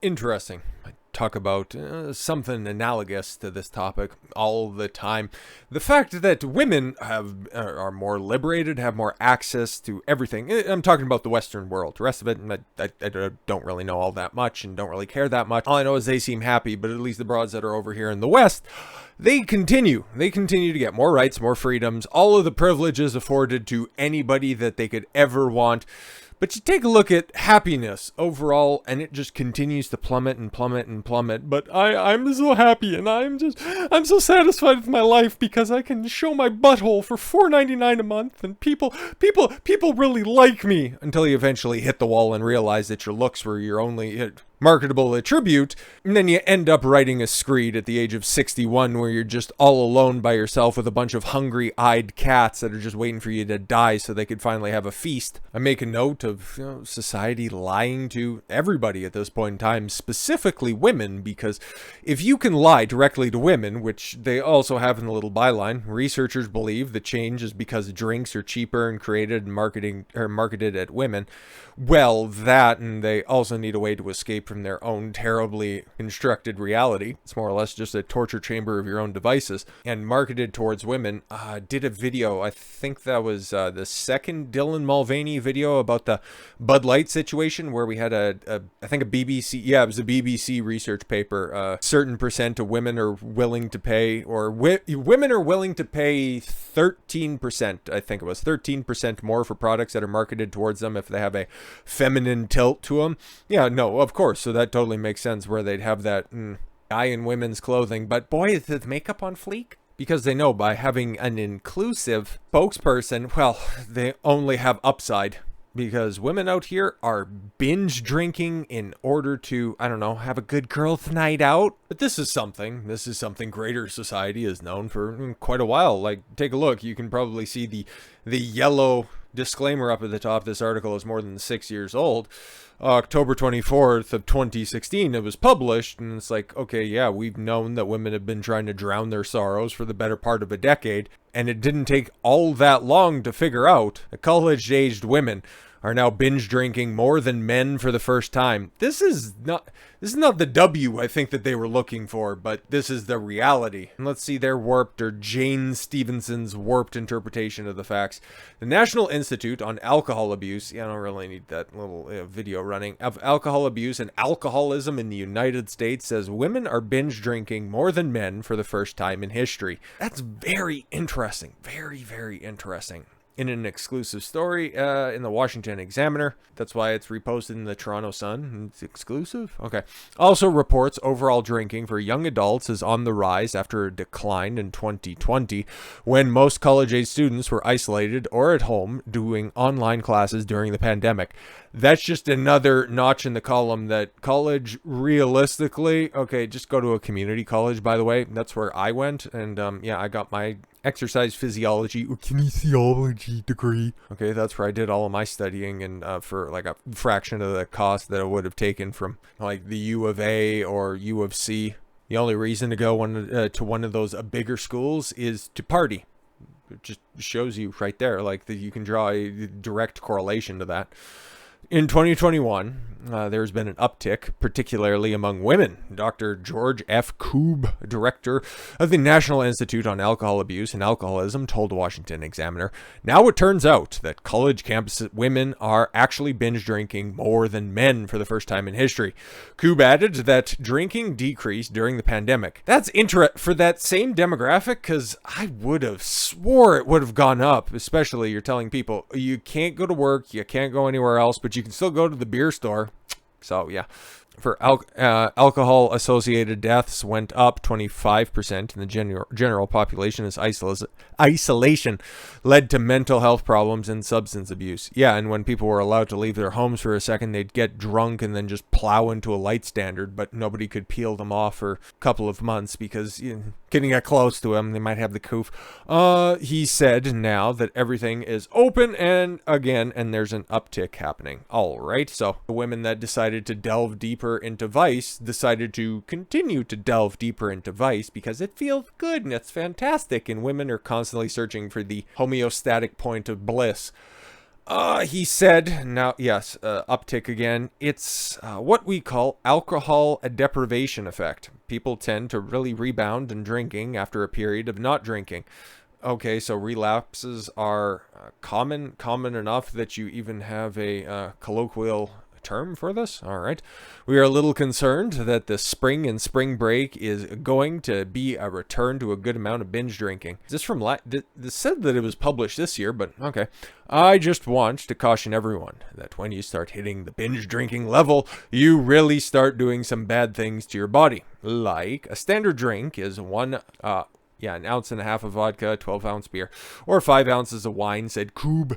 Interesting. I talk about something analogous to this topic all the time. The fact that women are more liberated, have more access to everything. I'm talking about the Western world. The rest of it, I don't really know all that much and don't really care that much. All I know is they seem happy, but at least the broads that are over here in the West, they continue to get more rights, more freedoms, all of the privileges afforded to anybody that they could ever want. But you take a look at happiness overall, and it just continues to plummet and plummet and plummet. But I'm so happy, and I'm so satisfied with my life because I can show my butthole for $4.99 a month, and people really like me. Until you eventually hit the wall and realize that your looks were your only marketable attribute, and then you end up writing a screed at the age of 61 where you're just all alone by yourself with a bunch of hungry-eyed cats that are just waiting for you to die so they could finally have a feast. I make a note of society lying to everybody at this point in time, specifically women, because if you can lie directly to women, which they also have in the little byline, researchers believe the change is because drinks are cheaper and created and marketed at women. Well, that, and they also need a way to escape from their own terribly constructed reality. It's more or less just a torture chamber of your own devices, and marketed towards women. Did a video, I think that was the second Dylan Mulvaney video about the Bud Light situation, where we had I think a BBC, it was a BBC research paper. A certain percent of women are willing to pay, or women are willing to pay 13%, I think it was 13% more for products that are marketed towards them if they have a feminine tilt to them. Yeah, no, of course. So that totally makes sense where they'd have that guy in women's clothing. But boy, is the makeup on fleek? Because they know by having an inclusive spokesperson, well, they only have upside. Because women out here are binge drinking in order to, I don't know, have a good girls' night out. But this is something greater society has known for quite a while. Like, take a look. You can probably see the yellow disclaimer up at the top. This article is more than 6 years old. October 24th of 2016 it was published, and it's like, okay, yeah, we've known that women have been trying to drown their sorrows for the better part of a decade, and it didn't take all that long to figure out that college-aged women are now binge drinking more than men for the first time. This is not the W I think that they were looking for, but this is the reality. And let's see their warped, or Jane Stevenson's warped interpretation of the facts. The National Institute on Alcohol Abuse, I don't really need that little video running, of alcohol abuse and alcoholism in the United States says women are binge drinking more than men for the first time in history. That's very interesting. Very, very interesting. In an exclusive story in the Washington Examiner. That's why it's reposted in the Toronto Sun. It's exclusive? Okay. Also reports overall drinking for young adults is on the rise after a decline in 2020 when most college-age students were isolated or at home doing online classes during the pandemic. That's just another notch in the column that college realistically, okay, just go to a community college, by the way. That's where I went, and I got my exercise physiology or kinesiology degree. Okay, that's where I did all of my studying, and for like a fraction of the cost that I would have taken from like the U of A or U of C. The only reason to go to one of those bigger schools is to party. It just shows you right there, like that you can draw a direct correlation to that. In 2021, there's been an uptick, particularly among women. Dr. George F. Koob, director of the National Institute on Alcohol Abuse and Alcoholism, told the Washington Examiner, now it turns out that college campus women are actually binge drinking more than men for the first time in history. Koob added that drinking decreased during the pandemic. That's interesting for that same demographic, because I would have swore it would have gone up, especially you're telling people you can't go to work, you can't go anywhere else, but you can still go to the beer store. So yeah, for alcohol associated deaths went up 25% in the general population as isolation led to mental health problems and substance abuse. Yeah, and when people were allowed to leave their homes for a second, they'd get drunk and then just plow into a light standard, but nobody could peel them off for a couple of months because getting get close to them, they might have the coof. He said now that everything is open and there's an uptick happening. All right, so the women that decided to delve deeper into vice decided to continue to delve deeper into vice because it feels good and it's fantastic, and women are constantly searching for the homeostatic point of bliss. He said, now, yes, uptick again. It's what we call alcohol deprivation effect. People tend to really rebound in drinking after a period of not drinking. Okay, so relapses are common enough that you even have a colloquial term for this. All right. We are a little concerned that the spring and spring break is going to be a return to a good amount of binge drinking. This from this said that it was published this year, but okay. I just want to caution everyone that when you start hitting the binge drinking level, you really start doing some bad things to your body. Like a standard drink is an ounce and a half of vodka, 12-ounce beer, or 5 ounces of wine, said Koob.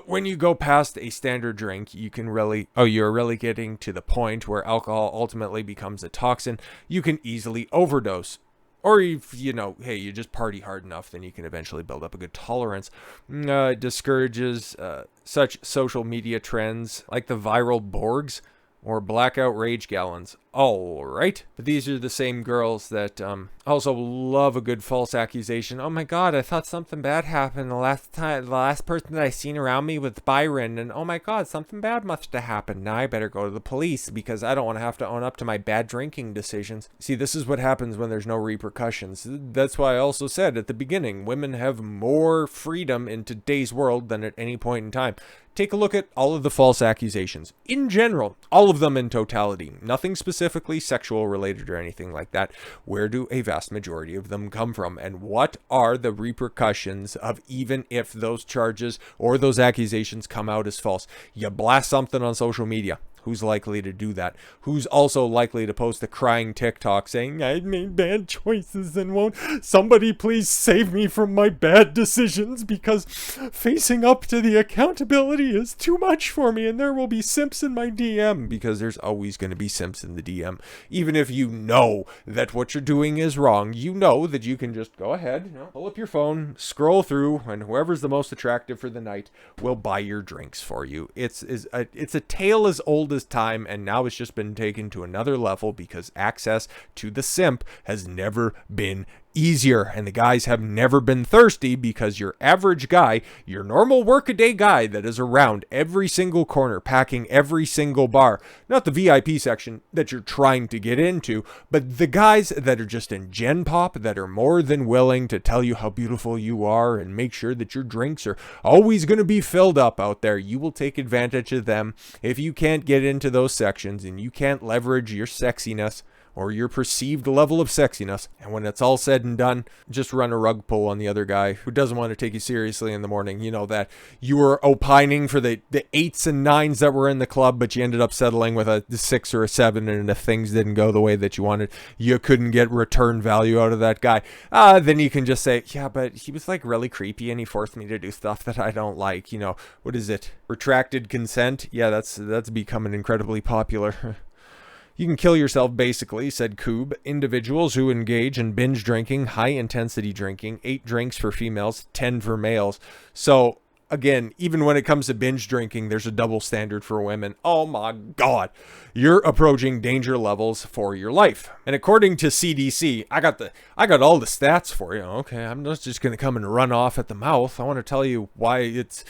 When you go past a standard drink, you're really getting to the point where alcohol ultimately becomes a toxin. You can easily overdose. Or if, hey, you just party hard enough, then you can eventually build up a good tolerance. It discourages such social media trends like the viral Borgs or blackout rage gallons. All right. But these are the same girls that also love a good false accusation. Oh my God, I thought something bad happened the last person that I seen around me was Byron. And oh my God, something bad must have happened. Now I better go to the police because I don't want to have to own up to my bad drinking decisions. See, this is what happens when there's no repercussions. That's why I also said at the beginning, women have more freedom in today's world than at any point in time. Take a look at all of the false accusations. In general, all of them in totality. Nothing specifically sexual related or anything like that. Where do a vast majority of them come from? And what are the repercussions of even if those charges or those accusations come out as false? You blast something on social media. Who's likely to do that? Who's also likely to post a crying TikTok saying, I made bad choices and won't somebody please save me from my bad decisions because facing up to the accountability is too much for me and there will be simps in my DM, because there's always going to be simps in the DM. Even if you know that what you're doing is wrong, you know that you can just go ahead, pull up your phone, scroll through, and whoever's the most attractive for the night will buy your drinks for you. It's a tale as old as time, and now it's just been taken to another level because access to the simp has never been easier, and the guys have never been thirsty because your average guy, your normal workaday guy that is around every single corner, packing every single bar, not the VIP section that you're trying to get into, but the guys that are just in Gen Pop that are more than willing to tell you how beautiful you are and make sure that your drinks are always going to be filled up out there. You will take advantage of them if you can't get into those sections and you can't leverage your sexiness or your perceived level of sexiness. And when it's all said and done, just run a rug pull on the other guy who doesn't want to take you seriously in the morning. You know that you were opining for the 8s and 9s that were in the club, but you ended up settling with a 6 or a 7, and if things didn't go the way that you wanted, you couldn't get return value out of that guy. Then you can just say, yeah, but he was like really creepy and he forced me to do stuff that I don't like. What is it? Retracted consent? Yeah, that's becoming incredibly popular. You can kill yourself, basically, said Koob. Individuals who engage in binge drinking, high-intensity drinking, 8 drinks for females, 10 for males. So, again, even when it comes to binge drinking, there's a double standard for women. Oh my God. You're approaching danger levels for your life. And according to CDC, I got all the stats for you. Okay, I'm not just going to come and run off at the mouth. I want to tell you why it's...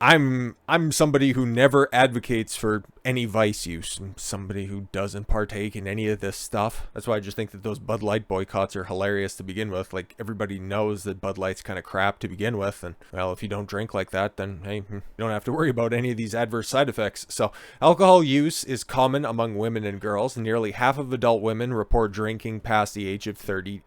I'm somebody who never advocates for any vice use. I'm somebody who doesn't partake in any of this stuff. That's why I just think that those Bud Light boycotts are hilarious to begin with. Like, everybody knows that Bud Light's kind of crap to begin with. And, well, if you don't drink like that, then, hey, you don't have to worry about any of these adverse side effects. So, alcohol use is common among women and girls. Nearly half of adult women report drinking past the age of 30.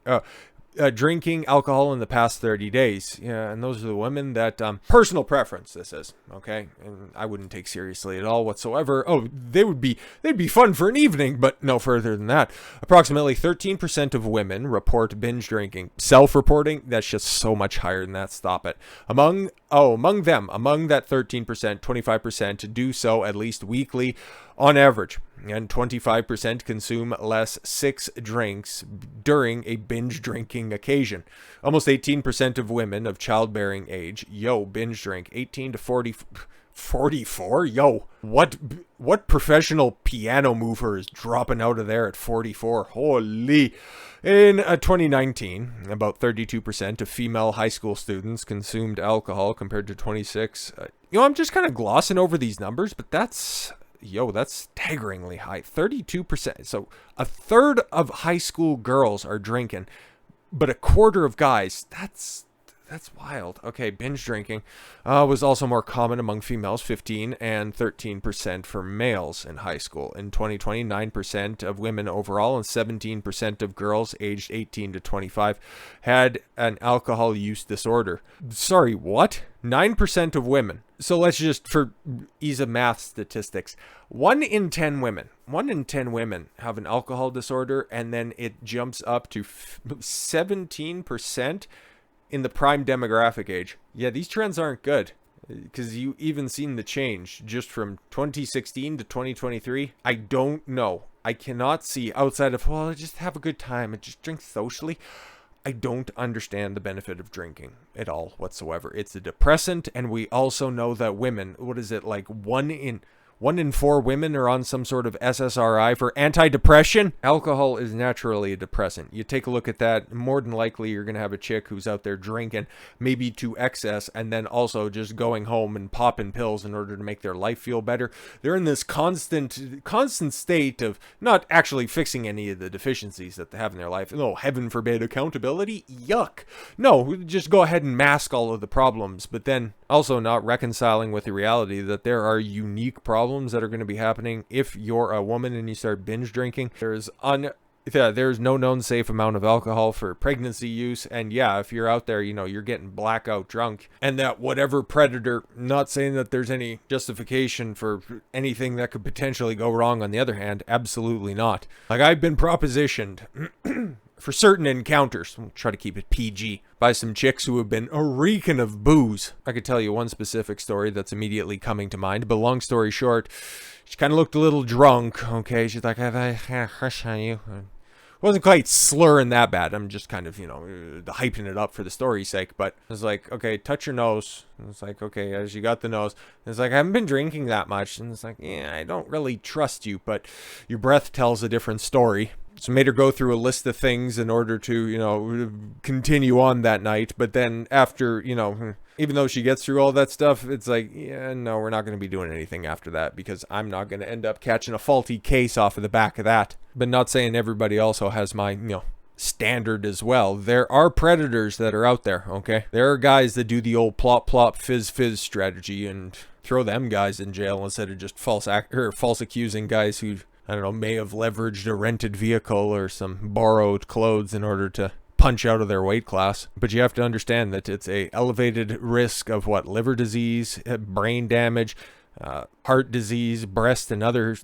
Drinking alcohol in the past 30 days. Yeah, and those are the women that, personal preference, this is, okay? And I wouldn't take seriously at all whatsoever. Oh, they'd be fun for an evening, but no further than that. Approximately 13% of women report binge drinking. Self-reporting, that's just so much higher than that. Stop it. Among that 13%, 25% do so at least weekly on average, and 25% consume less 6 drinks during a binge drinking occasion. Almost 18% of women of childbearing age, binge drink. 18 to 44? Yo, what professional piano mover is dropping out of there at 44? Holy. In 2019, about 32% of female high school students consumed alcohol compared to 26. I'm just kind of glossing over these numbers, but that's staggeringly high. 32%. So a third of high school girls are drinking, but a quarter of guys. That's wild. Okay, binge drinking was also more common among females, 15 and 13% for males in high school. In 2020, 9% of women overall and 17% of girls aged 18 to 25 had an alcohol use disorder. Sorry, what? 9% of women. So let's just, for ease of math statistics, 1 in 10 women have an alcohol disorder, and then it jumps up to 17% in the prime demographic age. Yeah, these trends aren't good, because you even seen the change just from 2016 to 2023. I don't know. I cannot see, outside of, well, just have a good time and just drink socially. I don't understand the benefit of drinking at all whatsoever. It's a depressant, and we also know that women, what is it, like 1 in 4 women are on some sort of SSRI for antidepressant. Alcohol is naturally a depressant. You take a look at that, more than likely you're going to have a chick who's out there drinking, maybe to excess, and then also just going home and popping pills in order to make their life feel better. They're in this constant state of not actually fixing any of the deficiencies that they have in their life. No, heaven forbid, accountability? Yuck. No, just go ahead and mask all of the problems, but then also not reconciling with the reality that there are unique problems that are going to be happening if you're a woman and you start binge drinking. There's no known safe amount of alcohol for pregnancy use, and yeah, if you're out there, you're getting blackout drunk, and that whatever predator, not saying that there's any justification for anything that could potentially go wrong on the other hand, absolutely not. Like, I've been propositioned for certain encounters, we'll try to keep it PG, by some chicks who have been a reeking of booze. I could tell you one specific story that's immediately coming to mind, but long story short, she kind of looked a little drunk, okay? She's like, I had a crush on you. Wasn't quite slurring that bad. I'm just kind of, hyping it up for the story's sake, but it's like, okay, touch your nose. And it's like, okay, as you got the nose. And it's like, I haven't been drinking that much. And it's like, yeah, I don't really trust you, but your breath tells a different story. So made her go through a list of things in order to, continue on that night. But then after, even though she gets through all that stuff, it's like, yeah, no, we're not going to be doing anything after that, because I'm not going to end up catching a faulty case off of the back of that. But not saying everybody also has my, standard as well. There are predators that are out there, okay? There are guys that do the old plop plop fizz fizz strategy and throw them guys in jail instead of just false accusing guys who, I don't know, may have leveraged a rented vehicle or some borrowed clothes in order to punch out of their weight class. But you have to understand that it's a elevated risk of liver disease, brain damage, heart disease, breast and other,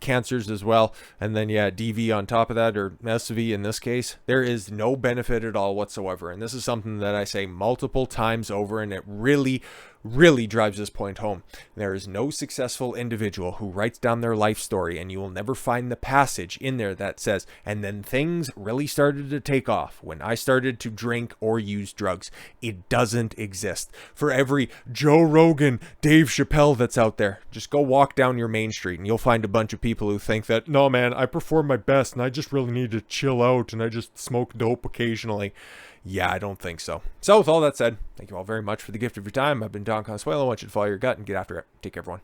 cancers as well. And then, DV on top of that, or SV in this case. There is no benefit at all whatsoever. And this is something that I say multiple times over, and it really drives this point home. There is no successful individual who writes down their life story, and you will never find the passage in there that says, and then things really started to take off when I started to drink or use drugs. It doesn't exist. For every Joe Rogan, Dave Chappelle that's out there, just go walk down your main street and you'll find a bunch of people who think that, no man, I perform my best and I just really need to chill out and I just smoke dope occasionally. Yeah, I don't think so. So with all that said, thank you all very much for the gift of your time. I've been Don Consuelo. I want you to follow your gut and get after it. Take care, everyone.